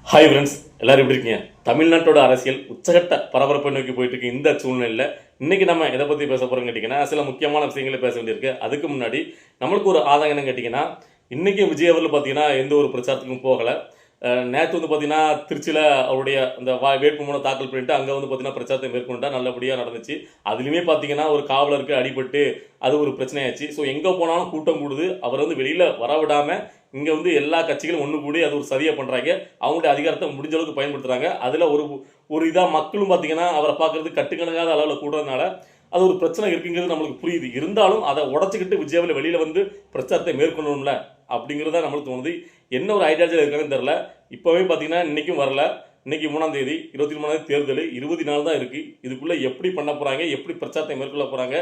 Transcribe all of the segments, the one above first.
Hi friends, எல்லாரும் எப்படி இருக்கீங்க? தமிழ்நாட்டோட அரசியல் உச்சகட்ட பரபரப்பை நோக்கி போயிட்டு இருக்கு. இந்த சூழ்நிலையில் இன்னைக்கு நம்ம எதை பற்றி பேச போகிறோம்னு கேட்டிங்கன்னா, சில முக்கியமான விஷயங்களை பேச வேண்டியிருக்கு. அதுக்கு முன்னாடி நம்மளுக்கு ஒரு ஆதாயம் என்னன்னு கேட்டிங்கன்னா, இன்றைக்கி விஜய் அவர்கள் பார்த்தீங்கன்னா எந்த ஒரு பிரச்சாரத்துக்கும் போகலை. நேற்று வந்து பார்த்தீங்கன்னா திருச்சியில் அவருடைய அந்த வேட்புமனு தாக்கல் பண்ணிட்டு அங்கே வந்து பார்த்தீங்கன்னா பிரச்சாரத்தை மேற்கொண்டா நல்லபடியாக நடந்துச்சு. அதுலேயுமே பார்த்தீங்கன்னா ஒரு காவலருக்கு அடிபட்டு அது ஒரு பிரச்சனையாச்சு. ஸோ எங்கே போனாலும் கூட்டம் கூடுது. அவர் வந்து வெளியில் வரவிடாமல் இங்கே வந்து எல்லா கட்சிகளும் ஒன்று கூடி அது ஒரு சரியாக பண்ணுறாங்க. அவங்களுடைய அதிகாரத்தை முடிஞ்ச அளவுக்கு பயன்படுத்துகிறாங்க. அதில் ஒரு இதாக மக்களும் பார்த்தீங்கன்னா அவரை பார்க்குறது கட்டுக்கணக்காத அளவில் கூடுறதுனால அது ஒரு பிரச்சனை இருக்குங்கிறது நம்மளுக்கு புரியுது. இருந்தாலும் அதை உடச்சிக்கிட்டு விஜயாவில் வெளியில் வந்து பிரச்சாரத்தை மேற்கொள்ளணும்ல அப்படிங்கிறத நம்மளுக்கு தோணுது. என்ன ஒரு ஐடியாலஜியில் இருக்காங்கன்னு தெரில. இப்போவே பார்த்தீங்கன்னா இன்றைக்கும் வரல. இன்றைக்கி 3ஆம் தேதி 23ஆம் தேர்தல் 20 நாள் தான் இருக்குது. இதுக்குள்ளே எப்படி பண்ண போகிறாங்க, எப்படி பிரச்சாரத்தை மேற்கொள்ள போகிறாங்க,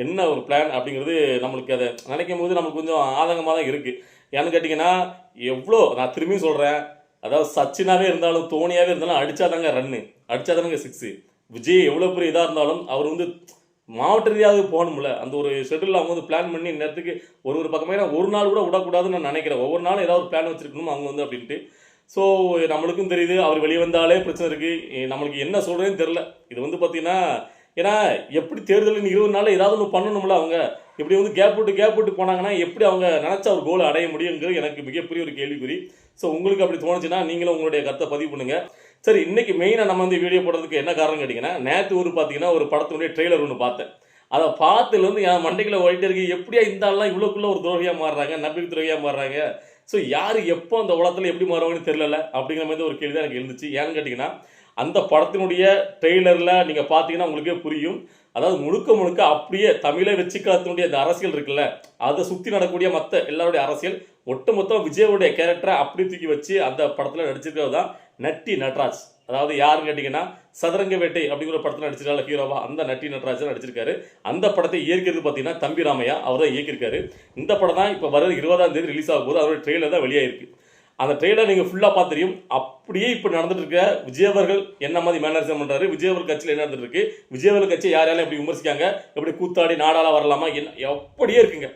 என்ன ஒரு பிளான் அப்படிங்கிறது நம்மளுக்கு அதை நினைக்கும் போது நம்மளுக்கு கொஞ்சம் ஆதங்கமாக தான் இருக்குது. ஏன்னு கேட்டிங்கன்னா நான் திரும்பியும் சொல்கிறேன், அதாவது சச்சினாவே இருந்தாலும் தோனியாவே இருந்தாலும் அடித்தாதாங்க ரன்னு, அடித்தாதானுங்க சிக்ஸு. விஜய் எவ்வளோ பெரிய இதாக இருந்தாலும் அவர் வந்து மாவட்ட ரீதியாக போகணும்ல. அந்த ஒரு ஷெட்யூல் அவங்க வந்து பிளான் பண்ணி நேரத்துக்கு ஒரு பக்கமே ஒரு நாள் கூட விடக்கூடாதுன்னு நான் நினைக்கிறேன். ஒவ்வொரு நாளும் ஏதாவது ஒரு பிளான் வச்சுருக்கணும் அவங்க வந்து அப்படின்ட்டு. ஸோ நம்மளுக்கும் தெரியுது அவர் வெளியே வந்தாலே பிரச்சனை இருக்குது. நம்மளுக்கு என்ன சொல்கிறதுன்னு தெரில. இது வந்து பார்த்திங்கன்னா ஏன்னா எப்படி தேர்தலின் 20 நாளில் ஏதாவது ஒன்று பண்ணணும்ல. அவங்க இப்படி வந்து கேப் விட்டு போனாங்கன்னா எப்படி அவங்க நினச்ச ஒரு கோலை அடைய முடியுங்கிறது எனக்கு மிகப்பெரிய ஒரு கேள்விக்குறி. ஸோ உங்களுக்கு அப்படி தோணுச்சுன்னா நீங்களும் உங்களுடைய கருத்தை பதிவு பண்ணுங்கள். சரி, இன்றைக்கி மெயினாக நம்ம வந்து வீடியோ போடுறதுக்கு என்ன காரணம் கேட்டிங்கன்னா, நேற்று பார்த்தீங்கன்னா ஒரு படத்தினுடைய ட்ரெய்லர் ஒன்று பார்த்தேன். அதை பார்த்துலேருந்து என் மண்டைக்குள்ள ஓடிட்டே இருக்கு. எப்படியா இந்த ஆள்லாம் இவ்வளோக்குள்ளே ஒரு துரோகியாக மாறுறாங்க, நம்பிக்கை துரோகியாக மாறுறாங்க. ஸோ யார் எப்போ அந்த உலகத்தில் எப்படி மாறுவாங்கன்னு தெரியல அப்படிங்கிற மாதிரி ஒரு கேள்வி தான் எனக்கு இருந்துச்சு. ஏன்னு கேட்டிங்கன்னா, அந்த படத்தினுடைய ட்ரெய்லரில் நீங்கள் பார்த்தீங்கன்னா உங்களுக்கே புரியும். அதாவது முழுக்க அப்படியே தமிழை வச்சுக்கிறதுனுடைய அந்த அரசியல் இருக்குல்ல, அதை சுற்றி நடக்கக்கூடிய மற்ற எல்லாருடைய அரசியல் ஒட்டுமொத்தம் விஜயோடைய கேரக்டரை அப்படி தூக்கி வச்சு அந்த படத்தில் நடிச்சிருக்கிறது தான் நட்டி நட்ராஜ். அதாவது யாருன்னு கேட்டிங்கன்னா, சதுரங்க வேட்டை அப்படிங்கிற ஒரு படத்தில் நடிச்சிருக்காரு ஹீரோவா, அந்த நட்டி நட்ராஜ் நடிச்சிருக்காரு. அந்த படத்தை இயக்கிறது பார்த்தீங்கன்னா தம்பி ராமையா, அவர் தான் இயக்கியிருக்காரு. இந்த படம் தான் இப்போ வர 20ஆம் தேதி ரிலீஸ் ஆகும் போது அதோட ட்ரெய்லர் தான் வெளியாயிருக்கு. அந்த ட்ரெய்லர் நீங்கள் ஃபுல்லாக பார்த்து தெரியும். அப்படியே இப்போ நடந்துட்டு இருக்க விஜய் அவர்கள் என்ன மாதிரி மேனரிசம் பண்ணுறாரு, விஜய் அவர்கள் கட்சியில் என்ன நடந்துட்டு இருக்கு, விஜய் அவர்கள் கட்சி யாரெல்லாம் எப்படி விமர்சிக்காங்க, எப்படி கூத்தாடி நாடாள வரலாமா, என்ன அப்படியே இருக்குங்க.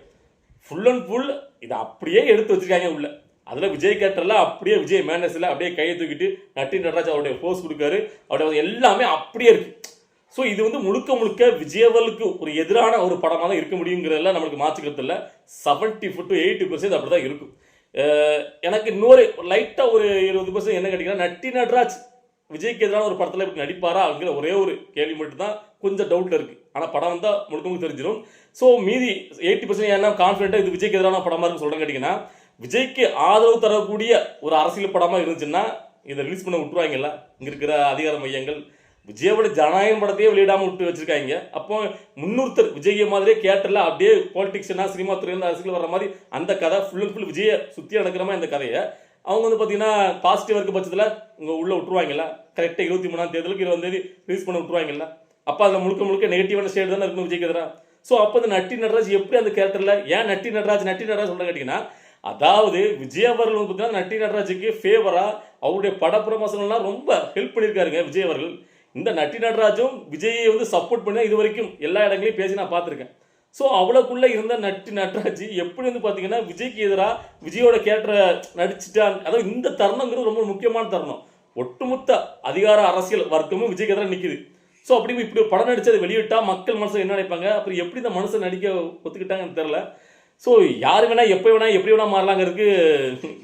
ஃபுல் அண்ட் ஃபுல் இதை அப்படியே எடுத்து வச்சிருக்காங்க உள்ள. அதில் விஜய் கேரக்டரில் அப்படியே விஜய் மேனஸில் அப்படியே கையை தூக்கிட்டு நட்டி நடராஜ் அவருடைய போஸ் கொடுக்காரு. அவருடைய எல்லாமே அப்படியே இருக்கு. ஸோ இது வந்து முழுக்க விஜயவலுக்கு ஒரு எதிரான ஒரு படமாக தான் இருக்க முடியுங்கிறதெல்லாம் நம்மளுக்கு மாற்றிக்கிறது இல்லை. 70% to 80% அப்படி தான் இருக்கும். எனக்கு இன்னொரு லைட்டாக ஒரு 20% என்ன கேட்டிங்கன்னா, நட்டி நட்ராஜ் விஜய்க்கு எதிரான ஒரு படத்தில் இப்படி நடிப்பாரா அப்படிங்கிற ஒரே ஒரு கேள்வி மட்டும் தான் கொஞ்சம் டவுட்டில் இருக்குது. ஆனால் படம் வந்தால் முழுக்க தெரிஞ்சிடும். ஸோ மீதி 80% ஏன்னா கான்ஃபிடென்ட்டாக இது விஜய்க்கு எதிரான படமாக இருக்குன்னு சொல்கிறேன்னு கேட்டிங்கன்னா, விஜய்க்கு ஆதரவு தரக்கூடிய ஒரு அரசியல் படமாக இருந்துச்சுன்னா இதை ரிலீஸ் பண்ண விட்டுருவாங்கல்ல. இங்கே இருக்கிற அதிகார மையங்கள் விஜயோட ஜனநாயகம் படத்தையே வெளியிடாமல் விட்டு வச்சிருக்காங்க. அப்போ முன்னூறுத்தர் விஜய் மாதிரியே கேட்டல அப்படியே பாலிடிக்ஸ்னா சினிமா துறையில அரசியல் வர்ற மாதிரி அந்த கதை ஃபுல் அண்ட் ஃபுல் விஜயை சுற்றி நடக்கிற மாதிரி இந்த கதையை அவங்க வந்து பார்த்தீங்கன்னா பாசிட்டிவாக இருக்க பட்சத்தில் இங்கே உள்ளே விட்டுருவாங்கல்ல. கரெக்டாக 23ஆம் தேதிக்கு 20ஆம் தேதி ரிலீஸ் பண்ண விட்டுருவாங்கல்ல. அப்போ அதில் முழுக்க நெகட்டிவான ஸ்டேட் தானே இருக்கும் விஜய்க்கு எதிராக. ஸோ அப்போ இந்த நட்டி நட்ராஜ் எப்படி அந்த கேரக்டரில் ஏன் நட்டி நட்ராஜ் சொல்ல கேட்டிங்கன்னா, அதாவது விஜய் அவர்கள் வந்து பார்த்தீங்கன்னா நட்டி நட்ராஜுக்கு ஃபேவராக அவருடைய பட ப்ரமோஷன்லாம் ரொம்ப ஹெல்ப் பண்ணியிருக்காருங்க விஜய் அவர்கள். இந்த நட்டி நட்ராஜும் விஜயை வந்து சப்போர்ட் பண்ணி இது வரைக்கும் எல்லா இடங்களையும் பேசி நான் பார்த்துருக்கேன். ஸோ அவ்வளோக்குள்ளே இருந்த நட்டி நட்ராஜ் எப்படி வந்து பார்த்தீங்கன்னா விஜய்க்கு எதிராக விஜயோட கேரக்டரை நடிச்சுட்டா. அதாவது இந்த தருணங்கிறது ரொம்ப முக்கியமான தருணம். ஒட்டுமொத்த அதிகார அரசியல் வர்க்கமும் விஜய்க்கு எதிராக நிற்கிது. ஸோ அப்படி இப்படி படம் நடிச்சதை வெளியிட்டா மக்கள் மனசில் என்ன நினைப்பாங்க, அப்புறம் எப்படி இந்த மனசை நடிக்க ஒத்துக்கிட்டாங்கன்னு தெரில. ஸோ யார் வேணால் எப்போ வேணால் எப்படி வேணால் மாறலாங்கிறதுக்கு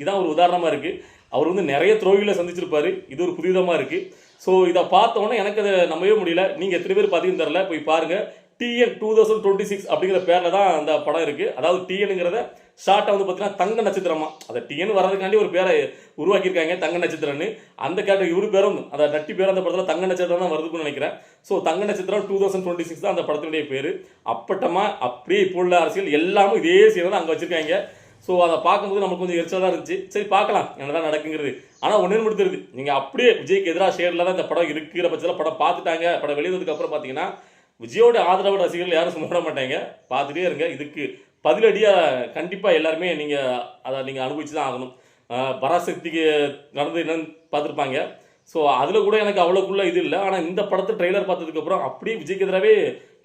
இதான் ஒரு உதாரணமாக இருக்குது. அவர் வந்து நிறைய துரோகிகளை சந்திச்சிருப்பார். இது ஒரு புதிதமாக இருக்குது. ஸோ இதை பார்த்தோன்னே எனக்கு அதை நம்பவே முடியல. நீங்கள் எத்தனை பேர் பார்த்தீங்கன்னு தெரில, போய் பாருங்கள். TN 2026 அப்படிங்கிற பேரில் தான் அந்த படம் இருக்குது. அதாவது TNங்கிறத ஷார்ட்டாக வந்து பார்த்தீங்கன்னா தங்க நட்சத்திரமா, அதை TN வர்றதுக்காண்டி ஒரு பேரை உருவாக்கியிருக்காங்க தங்க நட்சத்திரம்னு. அந்த கேரக்டர் இவரு பேரும் அந்த நட்டி பேர் அந்த படத்தில் தங்க நட்சத்திரம் தான் வருதுன்னு நினைக்கிறேன். ஸோ தங்க நட்சத்திரம் 2026 தான் அந்த படத்தினுடைய பேர். அப்பட்டமாக அப்படியே இப்போ உள்ள அரசியல் எல்லாமே இதே சீனை தான் அங்கே வச்சுருக்காங்க. ஸோ அதை பார்க்கும்போது நமக்கு கொஞ்சம் எரிச்சலாக தான் இருந்துச்சு. சரி பார்க்கலாம் என்னதான் நடக்குங்கிறது. ஆனால் ஒன்று முடித்துருது, நீங்கள் அப்படியே விஜய்க்கு எதிராக ஷேரில் தான் இந்த படம் இருக்கிற பட்சத்தில் படம் பார்த்துட்டாங்க. படம் வெளியதுக்கு அப்புறம் பார்த்தீங்கன்னா விஜயோட ஆதரவு ரசிகர்கள் யாரும் சும்மா மாட்டாங்க, பார்த்துட்டே இருங்க. இதுக்கு பதிலடியாக கண்டிப்பாக எல்லாருமே அதை நீங்கள் அனுபவிச்சு தான் ஆகணும். பராசக்திக்கு நடந்து என்னன்னு பார்த்துருப்பாங்க. ஸோ அதில் கூட எனக்கு அவ்வளோக்குள்ள இது இல்லை. ஆனால் இந்த படத்தை ட்ரெய்லர் பார்த்ததுக்கப்புறம் அப்படியே விஜய்க்கு எதிராகவே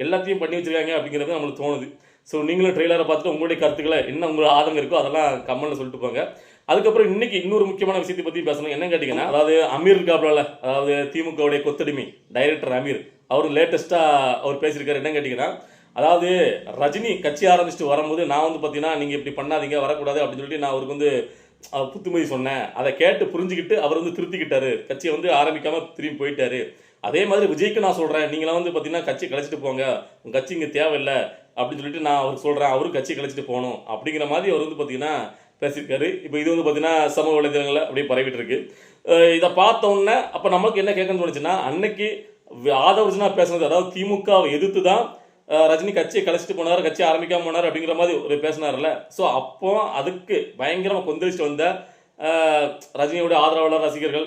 எல்லாத்தையும் பண்ணி வச்சுருக்காங்க அப்படிங்கிறது நம்மளுக்கு தோணுது. ஸோ நீங்களும் ட்ரெய்லரை பார்த்துட்டு உங்களுடைய கருத்துக்களை என்ன உங்களுக்கு ஆதங்கம் இருக்கோ அதெல்லாம் கமெண்ட்ல சொல்லிட்டு போங்க. அதுக்கப்புறம் இன்னைக்கு இன்னொரு முக்கியமான விஷயத்தை பற்றி பேசணும். என்ன கேட்டிங்கன்னா, அதாவது அமீர் இருக்காப்ல, அதாவது திமுகவுடைய கொத்தடிமை டைரக்டர் அமீர், அவர் லேட்டஸ்ட்டாக அவர் பேசியிருக்காரு. என்ன கேட்டிங்கன்னா, அதாவது ரஜினி கட்சி ஆரம்பிச்சுட்டு வரும்போது நான் வந்து பார்த்தீங்கன்னா நீங்கள் இப்படி பண்ணாதீங்க வரக்கூடாது அப்படின்னு சொல்லிட்டு நான் அவருக்கு வந்து புத்துமதி சொன்னேன். அதை கேட்டு புரிஞ்சுக்கிட்டு அவர் வந்து திருத்திக்கிட்டாரு, கட்சியை வந்து ஆரம்பிக்காமல் திரும்பி போயிட்டாரு. அதே மாதிரி விஜய்க்கு நான் சொல்கிறேன், நீங்களாம் வந்து பார்த்தீங்கன்னா கட்சி கழிச்சிட்டு போங்க, உங்கள் கட்சி இங்கே தேவையில்லை அப்படின்னு சொல்லிட்டு நான் அவருக்கு சொல்கிறேன், அவரும் கட்சி கழிச்சிட்டு போகணும் அப்படிங்கிற மாதிரி அவர் வந்து பார்த்தீங்கன்னா பேசியிருக்காரு. இப்போ இது வந்து பார்த்தீங்கன்னா சமூக வலைதளங்களில் அப்படியே பரவிட்டு இருக்கு. இதை பார்த்தோன்னே அப்போ நமக்கு என்ன கேட்கணும்னு தோணுச்சுன்னா, அன்னைக்கு ஆதவர்ஜனா பேசுனது, அதாவது திமுகவை எதிர்த்து தான் ரஜினி கட்சியை கழிச்சிட்டு போனார், கட்சி ஆரம்பிக்காம போனார் அப்படிங்கிற மாதிரி ஒரு பேசினார்ல. ஸோ அப்போ அதுக்கு பயங்கரமாக கொந்தளிச்சுட்டு வந்த ரஜினியோட ஆதரவாளர் ரசிகர்கள்,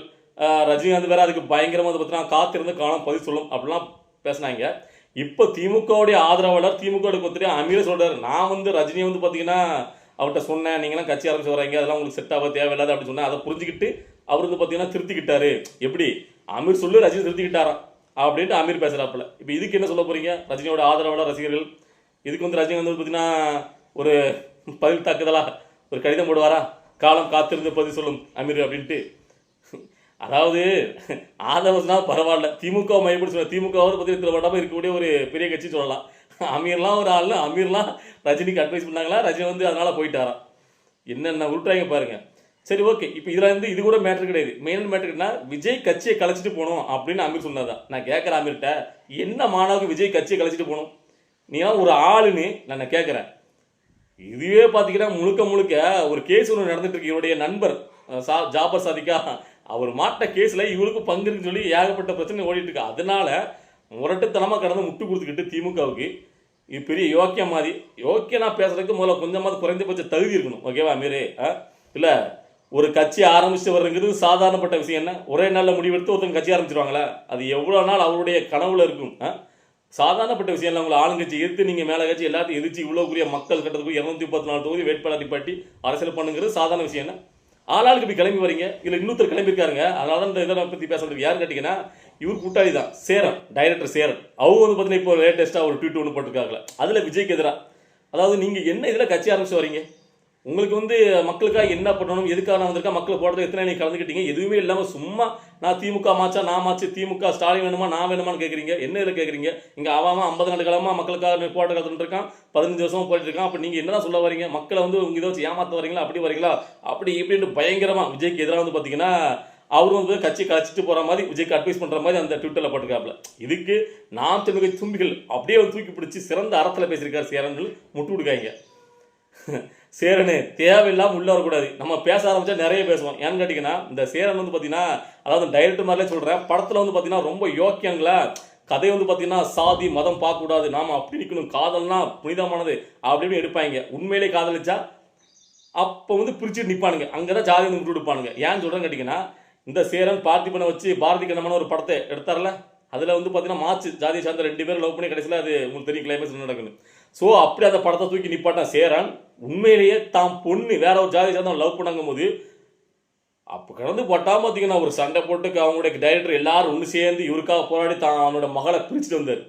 ரஜினிகாந்த் வேற அதுக்கு பயங்கரமாக வந்து பார்த்தீங்கன்னா காத்திருந்து காலம் பதில் சொல்லும் அப்படிலாம் பேசினாங்க. இப்போ திமுகவுடைய ஆதரவாளர், திமுக கொத்திரி அமீர் சொல்றாரு, நான் வந்து ரஜினியை வந்து பார்த்தீங்கன்னா அவர்கிட்ட சொன்னேன், நீங்களாம் கட்சி ஆரம்பிச்சு வராங்க, அதெல்லாம் உங்களுக்கு செட் ஆக தேவையில்லாது அப்படின்னு சொன்னேன். அதை புரிஞ்சுக்கிட்டு அவர் வந்து பார்த்தீங்கன்னா திருத்திக்கிட்டாரு. எப்படி அமீர் சொல்லு ரஜினி திருத்திக்கிட்டாராம் அப்படின்ட்டு அமீர் பேசுறாப்புல. இப்போ இதுக்கு என்ன சொல்ல போறீங்க ரஜினியோட ஆதரவாளர் ரசிகர்கள்? இதுக்கு வந்து ரஜினி வந்து பார்த்தீங்கன்னா ஒரு பதில் தாக்குதலா ஒரு கடிதம் போடுவாரா, காலம் காத்திருந்து பதில் சொல்லும் அமீர் அப்படின்ட்டு? அதாவது ஆதவர்னா பரவாயில்ல, திமுக மையப்படி சொல்ல, திமுகவாவது பற்றி வட்டாமல் இருக்கக்கூடிய ஒரு பெரிய கட்சி சொல்லலாம். அமீர்லாம் ஒரு ஆள், அமீர்லாம் ரஜினிக்கு அட்வைஸ் பண்ணாங்களா, ரஜினி வந்து அதனால போயிட்டாராம். என்னென்ன உருட்டாங்க பாருங்க. சரி, ஓகே. இப்போ இதில் வந்து இது கூட மேட்ரு கிடையாது. மெயின் மேட்ருன்னா விஜய் கட்சியை கலைச்சிட்டு போகணும் அப்படின்னு அமீர் சொன்னதான். நான் கேட்குறேன் அமீர்கிட்ட, என்ன மாணவருக்கு விஜய் கட்சியை கலைச்சிட்டு போகணும்? நீலாம் ஒரு ஆளுன்னு நான் கேட்குறேன். இதுவே பார்த்தீங்கன்னா முழுக்க முழுக்க ஒரு கேஸ் ஒன்று நடந்துட்டு இருக்கு. இவருடைய நண்பர் ஜாபர் சாதிக்கா, அவர் மாட்ட கேஸில் இவருக்கு பங்கு இருக்குன்னு சொல்லி ஏகப்பட்ட பிரச்சனை ஓடிட்டு இருக்கு. அதனால முரட்டுத்தனமாக கடந்து முட்டு கொடுத்துக்கிட்டு திமுகவுக்கு இது பெரிய யோக்கியம் மாதிரி. யோக்கியம் நான் பேசுறதுக்கு முதல்ல கொஞ்சமாவது குறைந்தபட்ச தகுதி இருக்கணும். ஓகேவா அமீரே? இல்லை, ஒரு கட்சி ஆரம்பிச்சு வர்றதுங்கிறது சாதாரணப்பட்ட விஷயம். என்ன ஒரே நாளில் முடிவெடுத்து ஒருத்தங்க கட்சி ஆரம்பிச்சிருவாங்களா? அது எவ்வளோ நாள் அவருடைய கனவுல இருக்கும். சாதாரணப்பட்ட விஷயம் இல்லை. உங்களை ஆளுங்கட்சி எதிர்த்து நீங்கள் மேலே கட்சி எல்லாத்தையும் எதிர்த்து இவ்வளோக்குரிய மக்கள் கட்டத்துக்கு 234 தொகுதி வேட்பாளர் நிப்பாட்டி அரசியல் பண்ணுங்கிறது சாதாரண விஷயம். என்ன ஆளாளுக்கு இப்படி கிளம்பி வரீங்க? இதில் இன்னொருத்தர் கிளம்பியிருக்காருங்க. அதனால தான் இந்த இதை பற்றி பேசுறதுக்கு யார் கேட்டிங்கன்னா, இவர் கூட்டாளி தான், சேரன், டைரக்டர் சேரன். அவங்க வந்து பார்த்தீங்கன்னா இப்போ லேட்டஸ்ட்டாக ஒரு ட்வீட் ஒன்று போட்டிருக்காங்களே, அதில் விஜய்க்கு எதிராக. அதாவது நீங்கள் என்ன இதில் கட்சி ஆரம்பிச்சு வரீங்க? உங்களுக்கு வந்து மக்களுக்காக என்ன பண்ணணும், எதுக்காக நான் வந்திருக்கா, மக்களை போடுறது எத்தனை நீங்கள் கலந்துக்கிட்டீங்க? எதுவுமே இல்லாமல் சும்மா நான் திமுக மாச்சா நான் மாச்சு, திமுக ஸ்டாலின் வேணுமா நான் வேணுமான்னு கேட்குறீங்க. என்ன இதில் கேட்குறீங்க? இங்கே அவன் 50 ஆண்டு காலமாக மக்களுக்காக போராட்ட காலத்துட்டு இருக்கான், 15 வருஷமாக போயிட்டு இருக்கான். அப்போ நீங்கள் என்ன சொல்ல வரீங்க? மக்களை வந்து உங்கள் இதை வச்சு ஏமாற்ற வரீங்களா, அப்படி வரீங்களா, அப்படி இப்படின்னு பயங்கரமாக விஜய்க்கு எதிராக வந்து பார்த்தீங்கன்னா அவர் வந்து கட்சி கழிச்சிட்டு போகிற மாதிரி விஜய்க்கு அட்வைஸ் பண்ணுற மாதிரி அந்த ட்விட்டரில் போட்டிருக்காப்புல. இதுக்கு நாம் தமிழக தும்பிகள் அப்படியே தூக்கி பிடிச்சி சிறந்த அறத்தில் பேசியிருக்காரு சேரன்கள், முட்டு கொடுக்காங்க. சேரனு தேவையில்லாமல் உள்ள வரக்கூடாது. நம்ம பேச ஆரம்பிச்சா நிறைய பேசுவோம். ஏன்னு கேட்டிங்கன்னா, இந்த சேரன் வந்து பார்த்தீங்கன்னா, அதாவது டைரக்டர் மாதிரிலே சொல்கிறேன், படத்தில் வந்து பார்த்தீங்கன்னா ரொம்ப யோக்கியங்களா கதை வந்து பார்த்தீங்கன்னா சாதி மதம் பார்க்கக்கூடாது, நாம் அப்படி நிற்கணும், காதல்னா புனிதமானது அப்படின்னு எடுப்பாங்க. உண்மையிலே காதலிச்சா அப்போ வந்து பிரிச்சுட்டு நிற்பானுங்க. அங்கே தான் ஜாதி வந்து விட்டு கொடுப்பானுங்க. ஏன்னு சொல்கிறேன்னு கேட்டிங்கன்னா, இந்த சேரன் பார்த்திபனை வச்சு பாரதி கண்ணமான ஒரு படத்தை எடுத்தார்ல, அதில் வந்து பார்த்தீங்கன்னா மாச்சு ஜாதியை சார்ந்த 2 பேரும் லவ் பண்ணி கடைசியில் அது உங்களுக்கு தெரியும் கிளைமேக்ஸ் நடக்குது. ஸோ அப்படி அந்த படத்தை தூக்கி நிப்பாட்டான் சேரன். உண்மையிலேயே தாம் பொண்ணு வேற ஒரு ஜாதி சார்ந்த லவ் பண்ணாங்கும் போது அப்போ கடந்து போட்டால் பார்த்தீங்கன்னா ஒரு சண்டை போட்டு அவங்களுடைய டைரக்டர் எல்லாரும் ஒன்று சேர்ந்து இவருக்காக போராடி தான் அவனோட மகளை பிரிச்சுட்டு வந்தார்.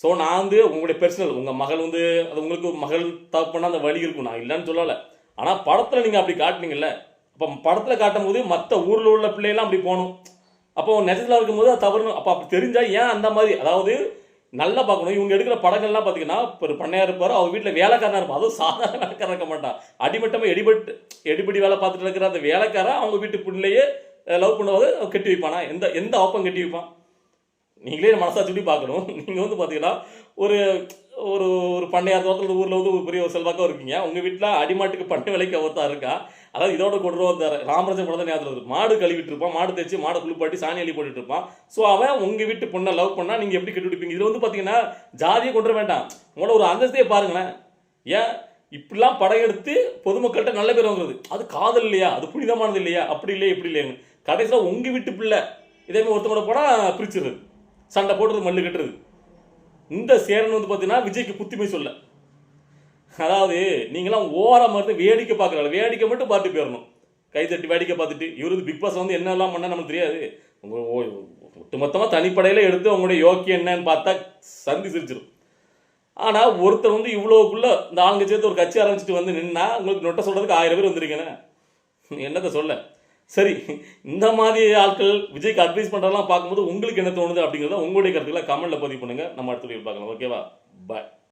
ஸோ நான் வந்து உங்களுடைய பர்சனல், உங்கள் மகள் வந்து அது உங்களுக்கு மகள் தப்புனா அந்த வழி இருக்கும், நான் இல்லைன்னு சொல்லலை. ஆனால் படத்தில் நீங்கள் அப்படி காட்டினீங்கல்ல, அப்போ படத்தில் காட்டும் போது மற்ற ஊரில் உள்ள பிள்ளைகள்லாம் அப்படி போகணும். அப்போ நெஜத்தில் இருக்கும்போது அது தவறணும். அப்போ அப்படி தெரிஞ்சால் ஏன் அந்த மாதிரி, அதாவது நல்லா பார்க்கணும். இவங்க எடுக்கிற படங்கள்லாம் பார்த்தீங்கன்னா இப்போ ஒரு பண்ணையா இருப்பார், அவர் வீட்டில் வேலைக்காரனாக இருப்பார். அதுவும் சாதாரண வேலைக்காரன் இருக்க மாட்டான், அடிமட்டமாக எடுபடி வேலை பார்த்துட்டு இருக்கிற அந்த வேலைக்காரன் அவங்க வீட்டு பிள்ளையே லவ் பண்ணுவது கட்டி வைப்பானா? எந்த ஆப்பம் கட்டி வைப்பான்? நீங்களே மனசா சொல்லி பார்க்கணும். நீங்கள் வந்து பார்த்தீங்கன்னா ஒரு ஒரு ஒரு பண்ணையார் தோட்டத்தில் ஊரில் வந்து ஒரு பெரிய ஒரு செல்வாக்காக இருக்கீங்க, உங்கள் வீட்டில் அடிமாட்டுக்கு பண்ணை விலைக்கு ஒருத்தா இருக்கா. அதாவது இதோட கொண்டு வந்தார் ராமராஜன் படம் தான் ஞாபகம் வருது. மாடு கழுவிட்டு இருப்பான், மாடு தேய்ச்சி மாடு குளிப்பாட்டி சாணி அள்ளி போட்டுட்டு இருப்பான். ஸோ அவன் உங்கள் வீட்டு பொண்ணை லவ் பண்ணால் நீங்கள் எப்படி கட்டுப்பிடிப்பீங்க? இதில் வந்து பார்த்தீங்கன்னா ஜாதியை கொண்டு வர வேண்டாம், உங்களோட ஒரு அந்தஸ்தையே பாருங்களேன். ஏன் இப்படிலாம் படம் எடுத்து பொதுமக்கள்கிட்ட நல்ல பேர் வாங்குறது? அது காதல் இல்லையா, அது புனிதமானது இல்லையா, அப்படி இல்லையா இப்படி இல்லையாங்க. கடைசியில் உங்கள் வீட்டு பிள்ளை இதேமாதிரி ஒருத்தவங்களோட போனால் பிரிச்சுடுறது, சண்டை போடுறது, மல்லு கட்டுறது. இந்த சேரன் வந்து பார்த்தீங்கன்னா விஜய்க்கு புத்திமை சொல்ல, அதாவது நீங்களாம் ஓரம் மருந்து வேடிக்கை பார்க்குறாங்க, வேடிக்கை மட்டும் பார்த்து போயிடணும், கை தட்டி வேடிக்கை பார்த்துட்டு. இவரு பிக் பாஸ் வந்து என்னெல்லாம் பண்ணால் நமக்கு தெரியாது. ஒட்டுமொத்தமாக தனிப்படையில் எடுத்து உங்களுடைய யோக்கியம் என்னன்னு பார்த்தா சந்தி சிரிச்சிடும். ஆனால் ஒருத்தர் வந்து இவ்வளோக்குள்ள இந்த ஆளுங்க சேர்த்து ஒரு கட்சி ஆரம்பிச்சுட்டு வந்து நின்னா உங்களுக்கு நொட்டை சொல்கிறதுக்கு 1000 பேர் வந்திருக்கேனே, என்னத்தை சொல்ல. சரி, இந்த மாதிரி ஆட்கள் விஜய்க்கு அட்வைஸ் பண்ணுறதெல்லாம் பார்க்கும்போது உங்களுக்கு என்ன தோணுது அப்படிங்கிறத உங்களுடைய கருத்துக்களை கமெண்ட்டில் பதிவு பண்ணுங்கள். நம்ம அடுத்த வீடியோ பார்க்கலாம். ஓகேவா? பாய்.